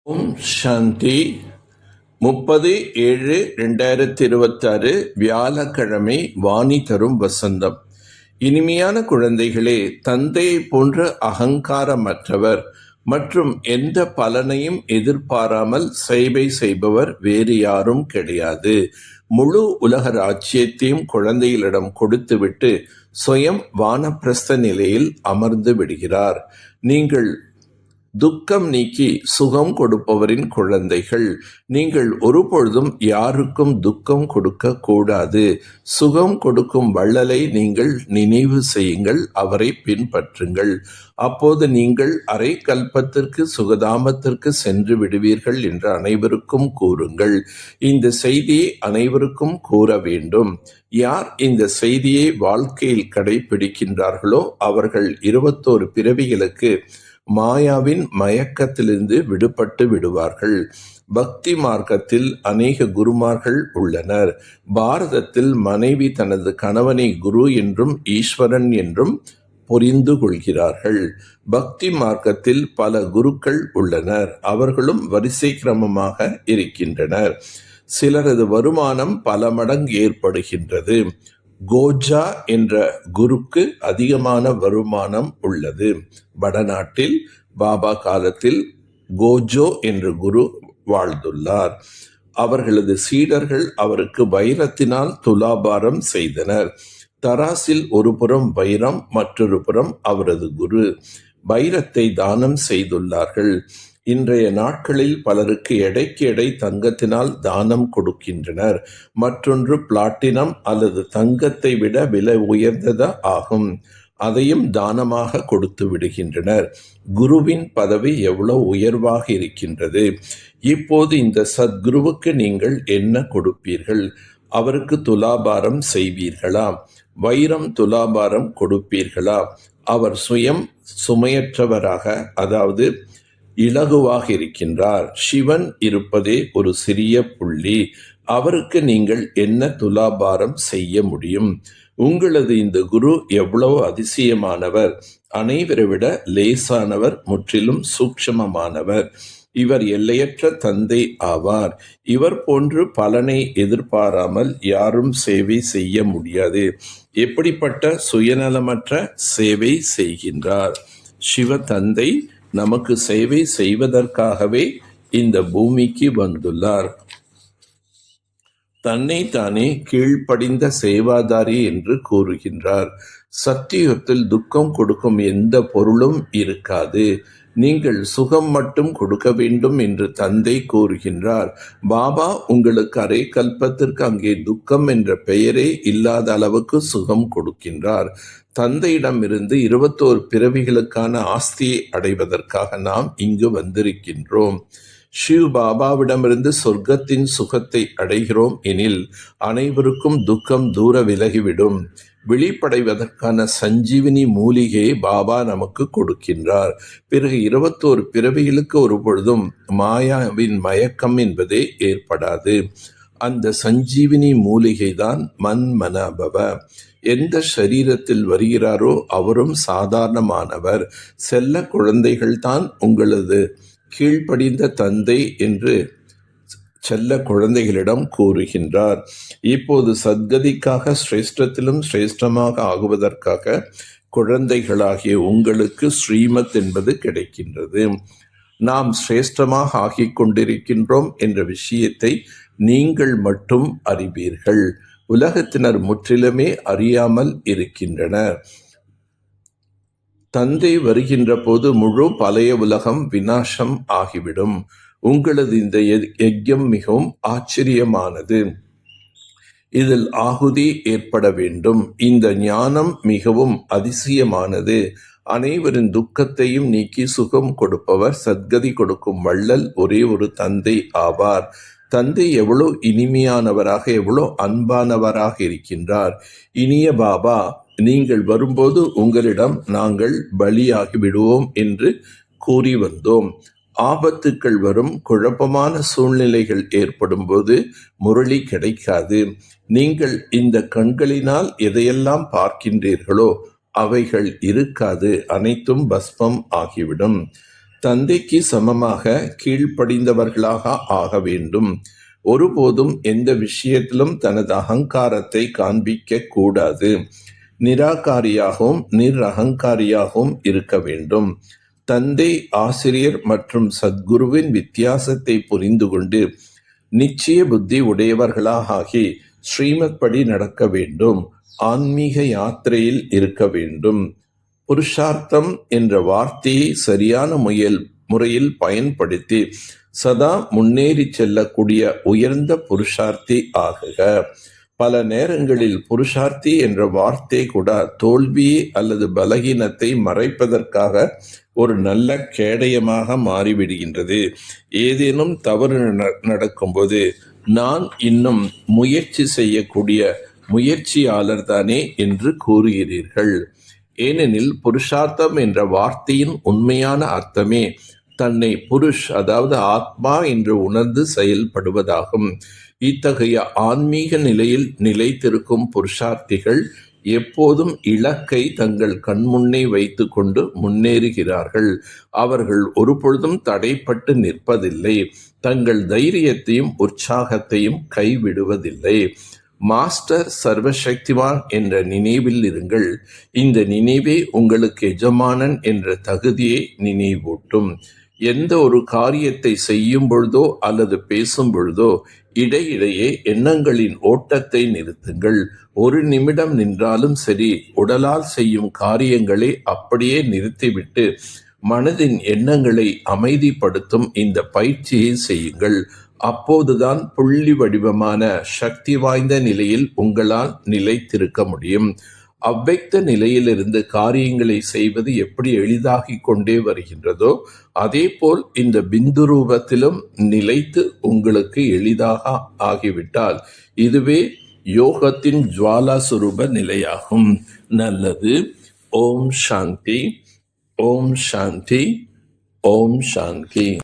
ஓம் சாந்தி. 30/7/2026 வியாழக்கிழமை. வாணி தரும் வசந்தம். இனிமையான குழந்தைகளே, தந்தையை போன்ற அகங்காரமற்றவர் மற்றும் எந்த பலனையும் எதிர்பாராமல் சேவை செய்பவர் வேறு யாரும் கிடையாது. முழு உலக ராஜ்யத்தையும் குழந்தைகளிடம் கொடுத்துவிட்டு சுயம் வானப்பிரஸ்த நிலையில் அமர்ந்து விடுகிறார். நீங்கள் துக்கம் நீக்கி சுகம் கொடுப்பவரின் குழந்தைகள். நீங்கள் ஒருபொழுதும் யாருக்கும் துக்கம் கொடுக்க கூடாது. சுகம் கொடுக்கும் வள்ளலை நீங்கள் நினைவு செய்யுங்கள், அவரை பின்பற்றுங்கள். அப்போது நீங்கள் அரை கல்பத்திற்கு சுகதாமத்திற்கு சென்று விடுவீர்கள் என்று அனைவருக்கும் கூறுங்கள். இந்த செய்தியை அனைவருக்கும் கூற வேண்டும். யார் இந்த செய்தியை வாழ்க்கையில் கடைபிடிக்கின்றார்களோ அவர்கள் 21 பிறவிகளுக்கு மாயாவின் மயக்கத்திலிருந்து விடுபட்டு விடுவார்கள். பக்தி மார்க்கத்தில் அநேக குருமார்கள் உள்ளனர். பாரதத்தில் மனைவி தனது கணவனை குரு என்றும் ஈஸ்வரன் என்றும் புரிந்து கொள்கிறார்கள். பக்தி மார்க்கத்தில் பல குருக்கள் உள்ளனர். அவர்களும் வரிசை கிரமமாக இருக்கின்றனர். சிலரது வருமானம் பல மடங்கு ஏற்படுகின்றது. கோஜா என்ற குருக்கு அதிகமான வருமானம் உள்ளது. வடநாட்டில் பாபா காலத்தில் கோஜோ என்ற குரு வாழ்ந்துள்ளார். அவர்களது சீடர்கள் அவருக்கு வைரத்தினால் துலாபாரம் செய்தனர். தராசில் ஒரு புறம் வைரம், மற்றொரு புறம் அவரது குரு. வைரத்தை தானம் செய்துள்ளார்கள். இன்றைய நாட்களில் பலருக்கு எடைக்கு எடை தங்கத்தினால் தானம் கொடுக்கின்றனர். மற்றொன்று பிளாட்டினம் அல்லது தங்கத்தை விட விலை உயர்ந்ததா ஆகும். அதையும் தானமாக கொடுத்து விடுகின்றனர். குருவின் பதவி எவ்வளவு உயர்வாக இருக்கின்றது. இப்போது இந்த சத்குருவுக்கு நீங்கள் என்ன கொடுப்பீர்கள்? அவருக்கு துலாபாரம் செய்வீர்களா? வைரம் துலாபாரம் கொடுப்பீர்களா? அவர் சுயம் சுமையற்றவராக, அதாவது இலகுவாக இருக்கின்றார். சிவன் இருப்பதே ஒரு சிறிய புள்ளி. அவருக்கு நீங்கள் என்ன துலாபாரம் செய்ய முடியும்? உங்களது இந்த குரு எவ்வளவு அதிசயமானவர்! அனைவரை விட லேசானவர், முற்றிலும் சூட்சமமானவர். இவர் எல்லையற்ற தந்தை ஆவார். இவர் போன்று பலனை எதிர்பாராமல் யாரும் சேவை செய்ய முடியாது. எப்படிப்பட்ட சுயநலமற்ற சேவை செய்கின்றார்! சிவ தந்தை நமக்கு சேவை செய்வதற்காகவே இந்த பூமிக்கு வந்துள்ளார். தன்னைத்தானே கீழ்ப்படிந்த சேவாதாரி என்று கூறுகின்றார். சத்தியுகத்தில் துக்கம் கொடுக்கும் எந்த பொருளும் இருக்காது. நீங்கள் சுகம் மட்டும் கொடுக்க வேண்டும் என்று தந்தை கூறுகின்றார். பாபா உங்களுக்கு அரை கல்பத்திற்கு அங்கே துக்கம் என்ற பெயரே இல்லாத அளவுக்கு சுகம் கொடுக்கின்றார். தந்தையிடமிருந்து 21 பிறவிகளுக்கான ஆஸ்தியை அடைவதற்காக நாம் இங்கு வந்திருக்கின்றோம். ஷிவ் பாபாவிடமிருந்து சொர்க்கத்தின் சுகத்தை அடைகிறோம் எனில் அனைவருக்கும் துக்கம் தூர விலகிவிடும். விழிப்படைவதற்கான சஞ்சீவினி மூலிகையை பாபா நமக்கு கொடுக்கின்றார். பிறகு 21 பிறவிகளுக்கு ஒரு பொழுதும் மாயாவின் மயக்கம் என்பதே ஏற்படாது. அந்த சஞ்சீவினி மூலிகை தான் மன்மனபவ. எந்த சரீரத்தில் வருகிறாரோ அவரும் சாதாரணமானவர். செல்ல குழந்தைகள் தான் உங்களது கீழ்ப்படிந்த தந்தை என்று செல்ல குழந்தைகளிடம் கூறுகின்றார். இப்போது சத்கதிக்காக சிரேஷ்டத்திலும் சிரேஷ்டமாக ஆகுவதற்காக குழந்தைகளாகிய உங்களுக்கு ஸ்ரீமத் என்பது கிடைக்கின்றது. நாம் சிரேஷ்டமாக ஆகிக் கொண்டிருக்கின்றோம் என்ற விஷயத்தை நீங்கள் மட்டும் அறிவீர்கள். உலகத்தினர் முற்றிலுமே அறியாமல் இருக்கின்றனர். தந்தை வருகின்ற போது முழு பழைய உலகம் விநாசம் ஆகிவிடும். உங்களது இந்த யஜ்யம் மிகவும் ஆச்சரியமானது. இதில் ஆகுதி ஏற்பட வேண்டும். இந்த ஞானம் மிகவும் அதிசயமானது. அனைவரின் துக்கத்தையும் நீக்கி சுகம் கொடுப்பவர், சத்கதி கொடுக்கும் வள்ளல் ஒரே ஒரு தந்தை ஆவார். தந்தை எவ்வளோ இனிமையானவராக, எவ்வளோ அன்பானவராக இருக்கின்றார். இனிய பாபா, நீங்கள் வரும்போது உங்களிடம் நாங்கள் பலியாகி விடுவோம் என்று கூறி வந்தோம். ஆபத்துக்கள் வரும், குழப்பமான சூழ்நிலைகள் ஏற்படும் போது முரளி கிடைக்காது. நீங்கள் இந்த கண்களினால் எதையெல்லாம் பார்க்கின்றீர்களோ அவைகள் இருக்காது. அனைத்தும் பஸ்மம் ஆகிவிடும். தந்தைக்கு சமமாக கீழ்ப்படிந்தவர்களாக ஆக வேண்டும். ஒருபோதும் எந்த விஷயத்திலும் தனது அகங்காரத்தை காண்பிக்க கூடாது. நிராகாரியாகவும் நிரகங்காரியாகவும் இருக்க வேண்டும். தந்தை, ஆசிரியர் மற்றும் சத்குருவின் வித்தியாசத்தை புரிந்து கொண்டு நிச்சய புத்தி உடையவர்களாகி ஸ்ரீமத் படி நடக்க வேண்டும். ஆன்மீக யாத்திரையில் இருக்க வேண்டும். புருஷார்த்தம் என்ற வார்த்தையை சரியான முறையில் பயன்படுத்தி சதா முன்னேறி செல்லக்கூடிய உயர்ந்த புருஷார்த்தி ஆகுக. பல நேரங்களில் புருஷார்த்தி என்ற வார்த்தை கூட தோல்வியை அல்லது பலகீனத்தை மறைப்பதற்காக ஒரு நல்ல கேடயமாக மாறிவிடுகின்றது. ஏதேனும் தவறு நடக்கும்போது நான் இன்னும் முயற்சி செய்யக்கூடிய முயற்சியாளர் தானே என்று கூறுகிறீர்கள். ஏனெனில் புருஷார்த்தம் என்ற வார்த்தையின் உண்மையான அர்த்தமே தன்னை புருஷ், அதாவது ஆத்மா என்று உணர்ந்து செயல்படுவதாகும். இத்தகைய ஆன்மீக நிலையில் நிலைத்திருக்கும் புருஷார்த்திகள் எப்போதும் இலக்கை தங்கள் கண்முன்னே வைத்து கொண்டு முன்னேறுகிறார்கள். அவர்கள் ஒருபொழுதும் தடைப்பட்டு நிற்பதில்லை. தங்கள் தைரியத்தையும் உற்சாகத்தையும் கைவிடுவதில்லை. மாஸ்டர் சர்வசக்திவான் என்ற நினைவில் இருங்கள். இந்த நினைவே உங்களுக்கு எஜமானன் என்ற தகுதியை நினைவூட்டும். எந்த ஒரு காரியத்தை செய்யும் பொழுதோ அல்லது பேசும் பொழுதோ இடையிடையே எண்ணங்களின் ஓட்டத்தை நிறுத்துங்கள். ஒரு நிமிடம் நின்றாலும் சரி, உடலால் செய்யும் காரியங்களை அப்படியே நிறுத்திவிட்டு மனதின் எண்ணங்களை அமைதிப்படுத்தும் இந்த பயிற்சியை செய்யுங்கள். அப்போதுதான் புள்ளி வடிவமான சக்தி வாய்ந்த நிலையில் உங்களால் நிலைத்திருக்க முடியும். அவ்வக்த நிலையிலிருந்து காரியங்களை செய்வது எப்படி எளிதாகிக் கொண்டே வருகின்றதோ அதேபோல் இந்த பிந்து ரூபத்திலும் நிலைத்து உங்களுக்கு எளிதாக ஆகிவிட்டால் இதுவே யோகத்தின் ஜுவாலா சுரூப நிலையாகும். நல்லது. ஓம் சாந்தி. ஓம் சாந்தி. ஓம் சாந்தி.